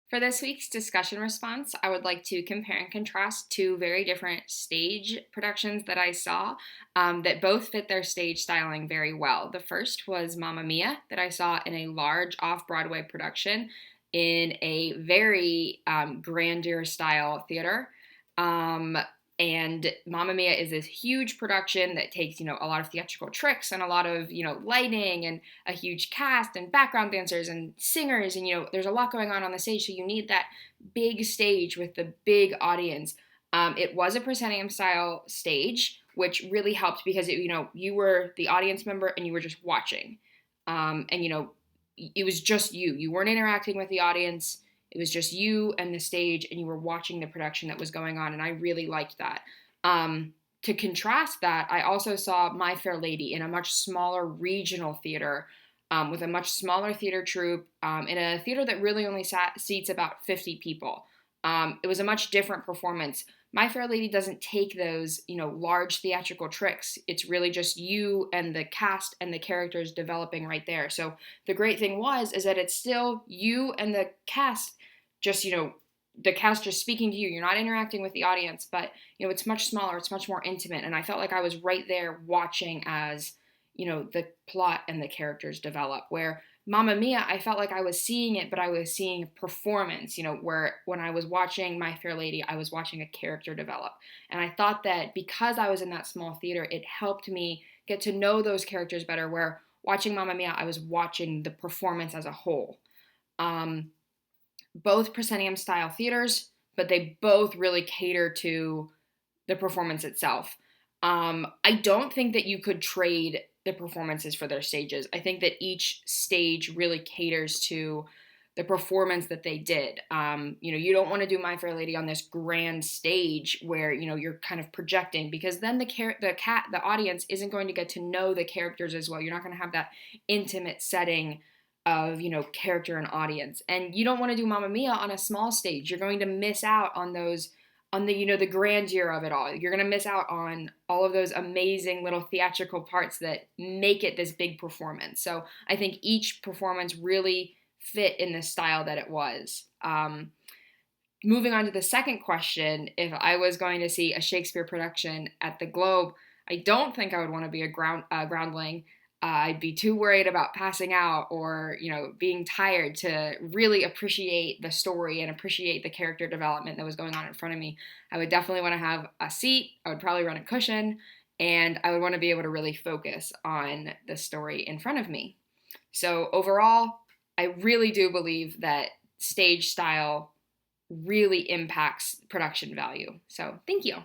For this week's discussion response, I would like to compare and contrast two very different stage productions that I saw that both fit their stage styling very well. The first was Mamma Mia, that I saw in a large off Broadway production in a very grandeur style theater. Um, and Mamma Mia is this huge production that takes, a lot of theatrical tricks and a lot of, lighting and a huge cast and background dancers and singers. And, there's a lot going on the stage. So you need that big stage with the big audience. It was a proscenium style stage, which really helped because, you were the audience member and you were just watching. And it was just you. You weren't interacting with the audience. It was just you and the stage, and you were watching the production that was going on, and I really liked that. To contrast that, I also saw My Fair Lady in a much smaller regional theater with a much smaller theater troupe in a theater that really only seats about 50 people. It was a much different performance. My Fair Lady doesn't take those, large theatrical tricks. It's really just you and the cast and the characters developing right there. So the great thing is that it's still you and the cast just, the cast just speaking to you. You're not interacting with the audience, but, it's much smaller, it's much more intimate. And I felt like I was right there watching as, the plot and the characters develop. Where Mamma Mia, I felt like I was seeing it, but I was seeing performance, where when I was watching My Fair Lady, I was watching a character develop. And I thought that because I was in that small theater, it helped me get to know those characters better, where watching Mamma Mia, I was watching the performance as a whole. Both proscenium style theaters, but they both really cater to the performance itself. I don't think that you could trade the performances for their stages. I think that each stage really caters to the performance that they did. You don't want to do My Fair Lady on this grand stage where you're kind of projecting, because then the audience isn't going to get to know the characters as well. You're not going to have that intimate setting of character and audience, and you don't want to do Mamma Mia on a small stage. You're going to miss out on those, on the grandeur of it all. You're going to miss out on all of those amazing little theatrical parts that make it this big performance. So I think each performance really fit in the style that it was. Moving on to the second question, if I was going to see a Shakespeare production at the Globe, I don't think I would want to be a groundling. I'd be too worried about passing out or, being tired to really appreciate the story and appreciate the character development that was going on in front of me. I would definitely want to have a seat. I would probably run a cushion, and I would want to be able to really focus on the story in front of me. So overall, I really do believe that stage style really impacts production value. So thank you.